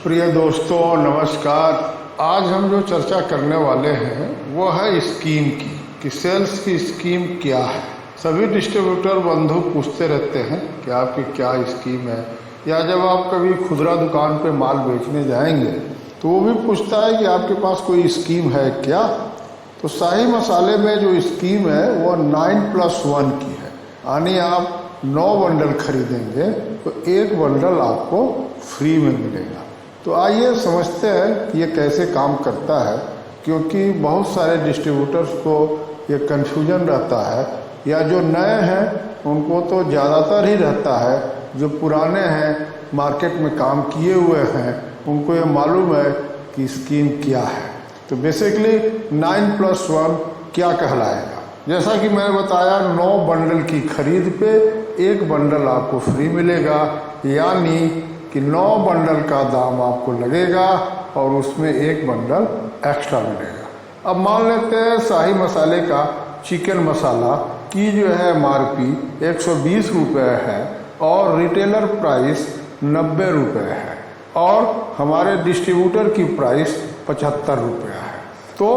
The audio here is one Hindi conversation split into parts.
प्रिय दोस्तों नमस्कार। आज हम जो चर्चा करने वाले हैं वो है स्कीम की कि सेल्स की स्कीम क्या है। सभी डिस्ट्रीब्यूटर बंधु पूछते रहते हैं कि आपकी क्या स्कीम है, या जब आप कभी खुदरा दुकान पे माल बेचने जाएंगे तो वो भी पूछता है कि आपके पास कोई स्कीम है क्या। तो शाही मसाले में जो स्कीम है वो 9+1 की है, यानी आप 9 बंडल खरीदेंगे तो 1 बंडल आपको फ्री में मिलेगा। तो आइए समझते हैं कि ये कैसे काम करता है, क्योंकि बहुत सारे डिस्ट्रीब्यूटर्स को ये कन्फ्यूजन रहता है, या जो नए हैं उनको तो ज़्यादातर ही रहता है, जो पुराने हैं मार्केट में काम किए हुए हैं उनको ये मालूम है कि स्कीम क्या है। तो बेसिकली 9+1 क्या कहलाएगा। जैसा कि मैंने बताया 9 बंडल की खरीद पे 1 बंडल आपको फ्री मिलेगा, यानी कि 9 बंडल का दाम आपको लगेगा और उसमें 1 बंडल एक्स्ट्रा मिलेगा। अब मान लेते हैं शाही मसाले का चिकन मसाला की जो है MRP 120 रुपये है और रिटेलर प्राइस 90 रुपये है और हमारे डिस्ट्रीब्यूटर की प्राइस 75 रुपये है। तो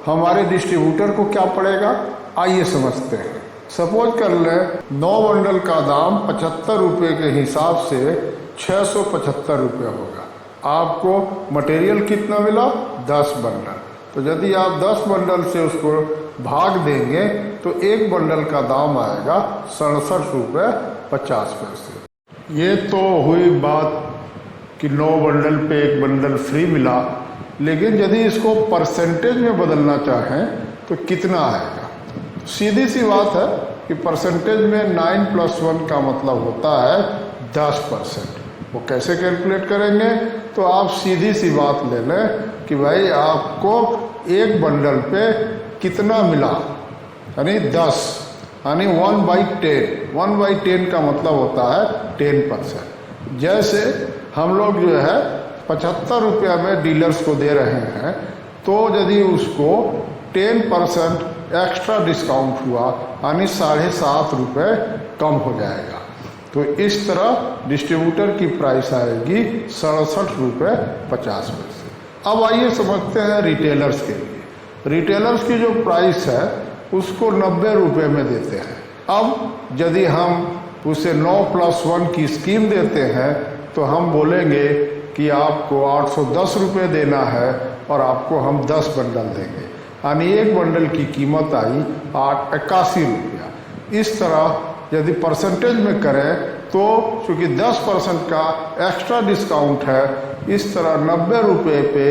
हमारे डिस्ट्रीब्यूटर को क्या पड़ेगा, आइए समझते हैं। सपोज कर लें 9 बंडल का दाम 75 रुपये के हिसाब से 675 रुपये होगा। आपको मटेरियल कितना मिला, 10 बंडल। तो यदि आप 10 बंडल से उसको भाग देंगे तो 1 बंडल का दाम आएगा 67 रुपये 50 पैसे। ये तो हुई बात कि 9 बंडल पे 1 बंडल फ्री मिला, लेकिन यदि इसको परसेंटेज में बदलना चाहें तो कितना आएगा। सीधी सी बात है कि परसेंटेज में 9+1 का मतलब होता है 10%। वो कैसे कैलकुलेट करेंगे, तो आप सीधी सी बात ले लें कि भाई आपको 1 बंडल पे कितना मिला, यानी 10, यानी 1/10। 1/10 का मतलब होता है 10%। जैसे हम लोग जो है 75 रुपये में डीलर्स को दे रहे हैं, तो यदि उसको 10% एक्स्ट्रा डिस्काउंट हुआ यानी 7.5 रुपये कम हो जाएगा। तो इस तरह डिस्ट्रीब्यूटर की प्राइस आएगी 67 रुपये 50 पैसे। अब आइए समझते हैं रिटेलर्स के लिए। रिटेलर्स की जो प्राइस है उसको 90 रुपये में देते हैं। अब यदि हम उसे 9+1 की स्कीम देते हैं तो हम बोलेंगे कि आपको 810 रुपये देना है और आपको हम 10 बंडल देंगे, यानी 1 बंडल की कीमत आई 81 रुपया। इस तरह यदि परसेंटेज में करें तो चूँकि 10% का एक्स्ट्रा डिस्काउंट है, इस तरह 90 रुपये पे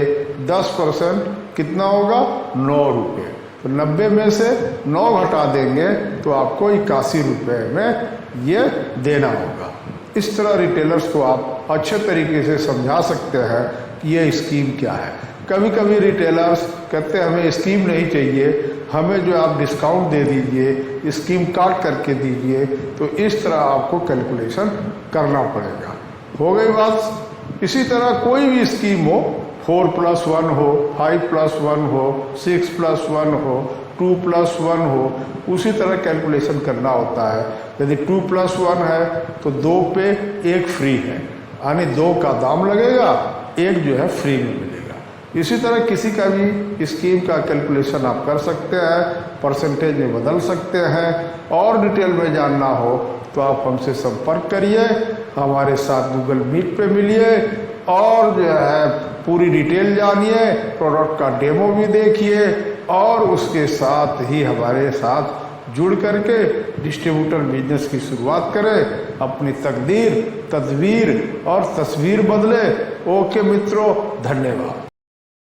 10% कितना होगा, 9 रुपये। तो 90 में से 9 घटा देंगे तो आपको 81 रुपये में ये देना होगा। इस तरह रिटेलर्स को आप अच्छे तरीके से समझा सकते हैं कि ये स्कीम क्या है। कभी कभी रिटेलर्स कहते हैं हमें स्कीम नहीं चाहिए, हमें जो आप डिस्काउंट दे दीजिए, स्कीम काट करके दीजिए। तो इस तरह आपको कैलकुलेशन करना पड़ेगा। हो गई बात। इसी तरह कोई भी स्कीम हो, 4+1 हो, 5+1 हो, 6+1 हो, 2+1 हो, उसी तरह कैलकुलेशन करना होता है। यदि 2+1 है तो 2 पे 1 फ्री है, यानी 2 का दाम लगेगा, 1 जो है फ्री में मिलेगा। इसी तरह किसी का भी स्कीम का कैलकुलेशन आप कर सकते हैं, परसेंटेज में बदल सकते हैं। और डिटेल में जानना हो तो आप हमसे संपर्क करिए, हमारे साथ गूगल मीट पे मिलिए और जो है पूरी डिटेल जानिए, प्रोडक्ट का डेमो भी देखिए और उसके साथ ही हमारे साथ जुड़ करके डिस्ट्रीब्यूटर बिजनेस की शुरुआत करें। अपनी तकदीर, तदबीर और तस्वीर बदले। ओके मित्रों, धन्यवाद।